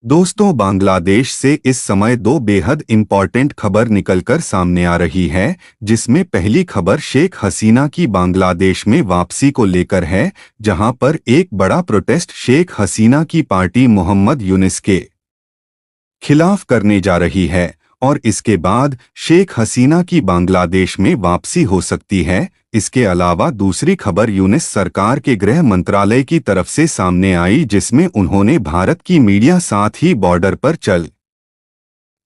दोस्तों, बांग्लादेश से इस समय दो बेहद इम्पॉर्टेंट खबर निकलकर सामने आ रही है, जिसमें पहली खबर शेख हसीना की बांग्लादेश में वापसी को लेकर है, जहां पर एक बड़ा प्रोटेस्ट शेख हसीना की पार्टी मोहम्मद यूनिस के खिलाफ करने जा रही है और इसके बाद शेख हसीना की बांग्लादेश में वापसी हो सकती है। इसके अलावा दूसरी खबर यूनिस सरकार के गृह मंत्रालय की तरफ से सामने आई, जिसमें उन्होंने भारत की मीडिया साथ ही बॉर्डर पर चल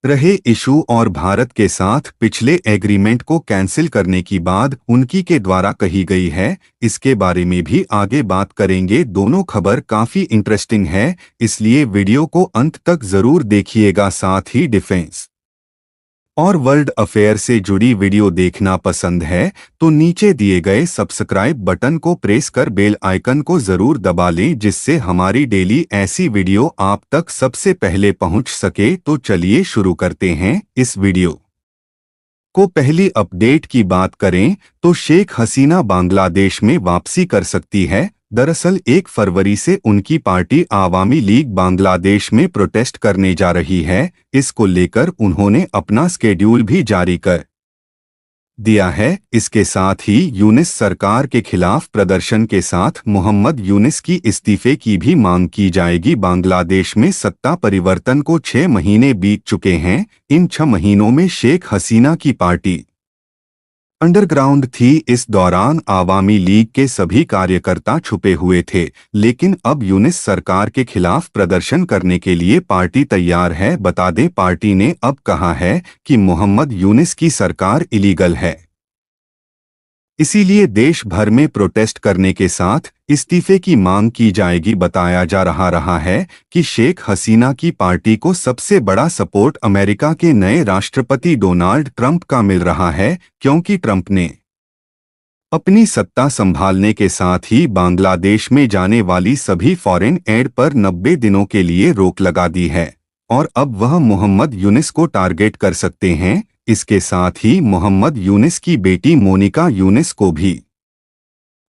रहे इशू और भारत के साथ पिछले एग्रीमेंट को कैंसिल करने की बात उनकी के द्वारा कही गई है। इसके बारे में भी आगे बात करेंगे। दोनों खबर काफी इंटरेस्टिंग है, इसलिए वीडियो को अंत तक जरूर देखिएगा। साथ ही डिफेंस और वर्ल्ड अफेयर से जुड़ी वीडियो देखना पसंद है तो नीचे दिए गए सब्सक्राइब बटन को प्रेस कर बेल आइकन को जरूर दबा लें, जिससे हमारी डेली ऐसी वीडियो आप तक सबसे पहले पहुंच सके। तो चलिए शुरू करते हैं इस वीडियो को। पहली अपडेट की बात करें तो शेख हसीना बांग्लादेश में वापसी कर सकती है। दरअसल 1 फरवरी से उनकी पार्टी आवामी लीग बांग्लादेश में प्रोटेस्ट करने जा रही है। इसको लेकर उन्होंने अपना स्केड्यूल भी जारी कर दिया है। इसके साथ ही यूनिस सरकार के खिलाफ प्रदर्शन के साथ मोहम्मद यूनिस की इस्तीफे की भी मांग की जाएगी। बांग्लादेश में सत्ता परिवर्तन को 6 महीने बीत चुके हैं। इन 6 महीनों में शेख हसीना की पार्टी अंडरग्राउंड थी। इस दौरान आवामी लीग के सभी कार्यकर्ता छुपे हुए थे, लेकिन अब यूनिस सरकार के खिलाफ प्रदर्शन करने के लिए पार्टी तैयार है। बता दें, पार्टी ने अब कहा है कि मोहम्मद यूनिस की सरकार इलीगल है, इसीलिए देश भर में प्रोटेस्ट करने के साथ इस्तीफे की मांग की जाएगी। बताया जा रहा है कि शेख हसीना की पार्टी को सबसे बड़ा सपोर्ट अमेरिका के नए राष्ट्रपति डोनाल्ड ट्रंप का मिल रहा है, क्योंकि ट्रंप ने अपनी सत्ता संभालने के साथ ही बांग्लादेश में जाने वाली सभी फॉरेन एड पर 90 दिनों के लिए रोक लगा दी है और अब वह मोहम्मद यूनिस को टारगेट कर सकते हैं। इसके साथ ही मोहम्मद यूनिस की बेटी मोनिका यूनिस को भी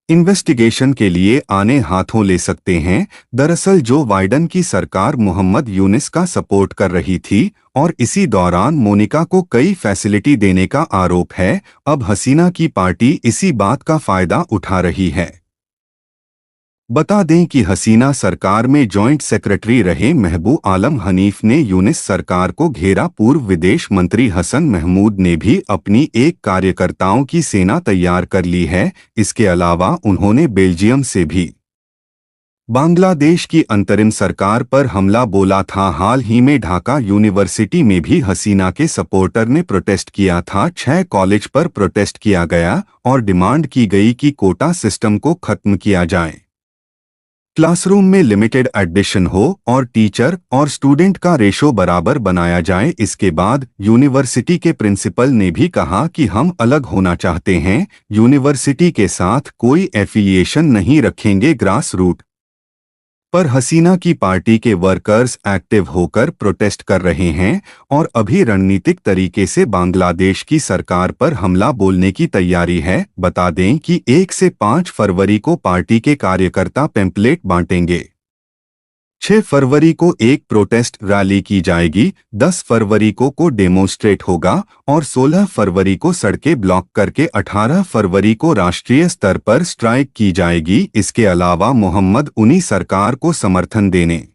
इन्वेस्टिगेशन के लिए आने हाथों ले सकते हैं। दरअसल जो बाइडन की सरकार मोहम्मद यूनिस का सपोर्ट कर रही थी और इसी दौरान मोनिका को कई फैसिलिटी देने का आरोप है। अब हसीना की पार्टी इसी बात का फायदा उठा रही है। बता दें कि हसीना सरकार में जॉइंट सेक्रेटरी रहे महबूब आलम हनीफ ने यूनिस सरकार को घेरा। पूर्व विदेश मंत्री हसन महमूद ने भी अपनी एक कार्यकर्ताओं की सेना तैयार कर ली है। इसके अलावा उन्होंने बेल्जियम से भी बांग्लादेश की अंतरिम सरकार पर हमला बोला था। हाल ही में ढाका यूनिवर्सिटी में भी हसीना के सपोर्टर ने प्रोटेस्ट किया था। 6 कॉलेज पर प्रोटेस्ट किया गया और डिमांड की गई कि कोटा सिस्टम को खत्म किया जाए, क्लासरूम में लिमिटेड एडिशन हो और टीचर और स्टूडेंट का रेशो बराबर बनाया जाए। इसके बाद यूनिवर्सिटी के प्रिंसिपल ने भी कहा कि हम अलग होना चाहते हैं, यूनिवर्सिटी के साथ कोई एफिलिएशन नहीं रखेंगे। ग्रास रूट पर हसीना की पार्टी के वर्कर्स एक्टिव होकर प्रोटेस्ट कर रहे हैं और अभी रणनीतिक तरीके से बांग्लादेश की सरकार पर हमला बोलने की तैयारी है। बता दें कि 1 से 5 फरवरी को पार्टी के कार्यकर्ता पेम्पलेट बांटेंगे। 6 फरवरी को एक प्रोटेस्ट रैली की जाएगी, 10 फरवरी को डेमोन्स्ट्रेट होगा और 16 फरवरी को सड़कें ब्लॉक करके 18 फरवरी को राष्ट्रीय स्तर पर स्ट्राइक की जाएगी। इसके अलावा मोहम्मद यूनिस सरकार को समर्थन देने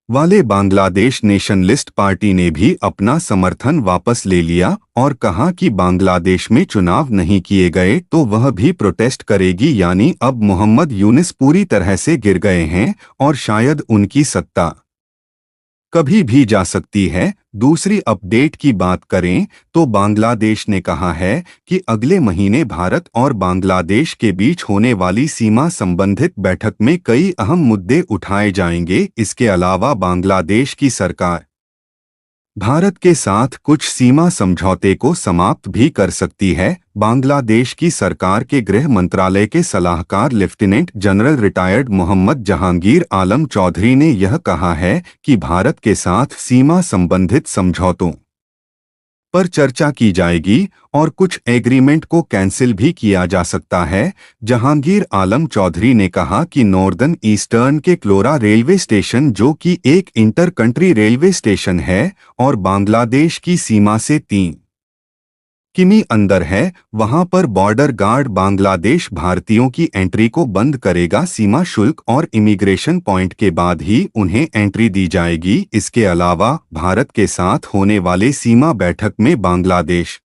वाले बांग्लादेश नेशनलिस्ट पार्टी ने भी अपना समर्थन वापस ले लिया और कहा कि बांग्लादेश में चुनाव नहीं किए गए तो वह भी प्रोटेस्ट करेगी। यानी अब मोहम्मद यूनिस पूरी तरह से गिर गए हैं और शायद उनकी सत्ता कभी भी जा सकती है। दूसरी अपडेट की बात करें तो बांग्लादेश ने कहा है कि अगले महीने भारत और बांग्लादेश के बीच होने वाली सीमा संबंधित बैठक में कई अहम मुद्दे उठाए जाएंगे। इसके अलावा बांग्लादेश की सरकार भारत के साथ कुछ सीमा समझौते को समाप्त भी कर सकती है। बांग्लादेश की सरकार के गृह मंत्रालय के सलाहकार lieutenant general retired Mohammed Jahangir Alam Chowdhury ने यह कहा है कि भारत के साथ सीमा संबंधित समझौतों पर चर्चा की जाएगी और कुछ एग्रीमेंट को कैंसिल भी किया जा सकता है। जहांगीर आलम चौधरी ने कहा कि नॉर्दर्न ईस्टर्न के क्लोरा रेलवे स्टेशन, जो कि एक इंटर कंट्री रेलवे स्टेशन है और बांग्लादेश की सीमा से 3 किमी अंदर है, वहां पर बॉर्डर गार्ड बांग्लादेश भारतीयों की एंट्री को बंद करेगा। सीमा शुल्क और इमिग्रेशन पॉइंट के बाद ही उन्हें एंट्री दी जाएगी। इसके अलावा भारत के साथ होने वाले सीमा बैठक में बांग्लादेश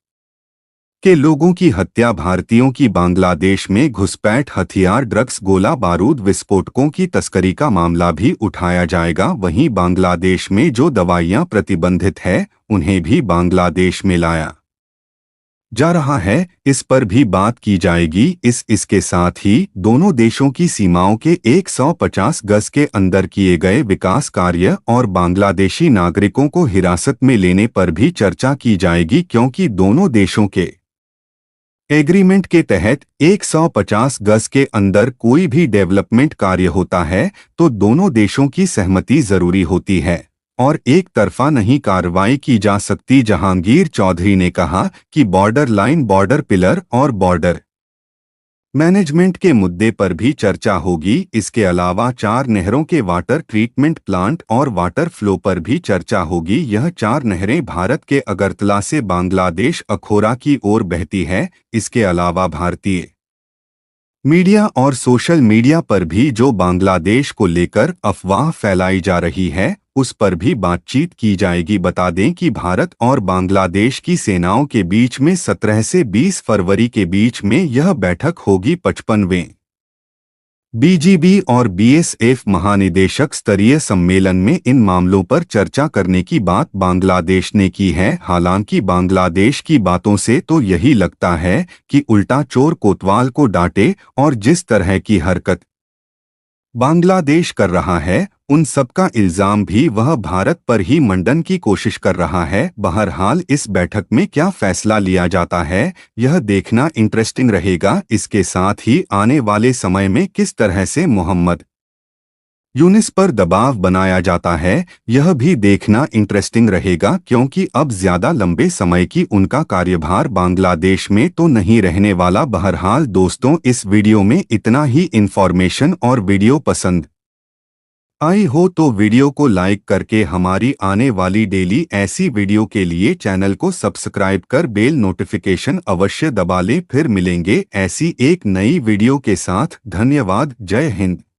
के लोगों की हत्या, भारतीयों की बांग्लादेश में घुसपैठ, हथियार, ड्रग्स, गोला बारूद, विस्फोटकों की तस्करी का मामला भी उठाया जाएगा। वहीं बांग्लादेश में जो दवाइयां प्रतिबंधित है उन्हें भी बांग्लादेश में लाया जा रहा है, इस पर भी बात की जाएगी। इसके साथ ही दोनों देशों की सीमाओं के 150 गज के अंदर किए गए विकास कार्य और बांग्लादेशी नागरिकों को हिरासत में लेने पर भी चर्चा की जाएगी, क्योंकि दोनों देशों के एग्रीमेंट के तहत 150 गज के अंदर कोई भी डेवलपमेंट कार्य होता है तो दोनों देशों की सहमति जरूरी होती है और एक तरफा नहीं कार्रवाई की जा सकती। जहांगीर चौधरी ने कहा कि बॉर्डर लाइन, बॉर्डर पिलर और बॉर्डर मैनेजमेंट के मुद्दे पर भी चर्चा होगी। इसके अलावा 4 नहरों के वाटर ट्रीटमेंट प्लांट और वाटर फ्लो पर भी चर्चा होगी। यह 4 नहरें भारत के अगरतला से बांग्लादेश अखोरा की ओर बहती है। इसके अलावा भारतीय मीडिया और सोशल मीडिया पर भी जो बांग्लादेश को लेकर अफवाह फैलाई जा रही है उस पर भी बातचीत की जाएगी। बता दें कि भारत और बांग्लादेश की सेनाओं के बीच में 17 से 20 फरवरी के बीच में यह बैठक होगी। 55वें बीजीबी और बीएसएफ महानिदेशक स्तरीय सम्मेलन में इन मामलों पर चर्चा करने की बात बांग्लादेश ने की है। हालांकि बांग्लादेश की बातों से तो यही लगता है कि उल्टा चोर कोतवाल को डांटे और जिस तरह की हरकत बांग्लादेश कर रहा है उन सबका इल्जाम भी वह भारत पर ही मंडन की कोशिश कर रहा है। बहरहाल इस बैठक में क्या फैसला लिया जाता है यह देखना इंटरेस्टिंग रहेगा। इसके साथ ही आने वाले समय में किस तरह से मोहम्मद यूनिस पर दबाव बनाया जाता है यह भी देखना इंटरेस्टिंग रहेगा, क्योंकि अब ज्यादा लंबे समय की उनका कार्यभार बांग्लादेश में तो नहीं रहने वाला। बहरहाल दोस्तों, इस वीडियो में इतना ही इंफॉर्मेशन और वीडियो पसंद आई हो तो वीडियो को लाइक करके हमारी आने वाली डेली ऐसी वीडियो के लिए चैनल को सब्सक्राइब कर बेल नोटिफिकेशन अवश्य दबा लें। फिर मिलेंगे ऐसी एक नई वीडियो के साथ। धन्यवाद। जय हिंद।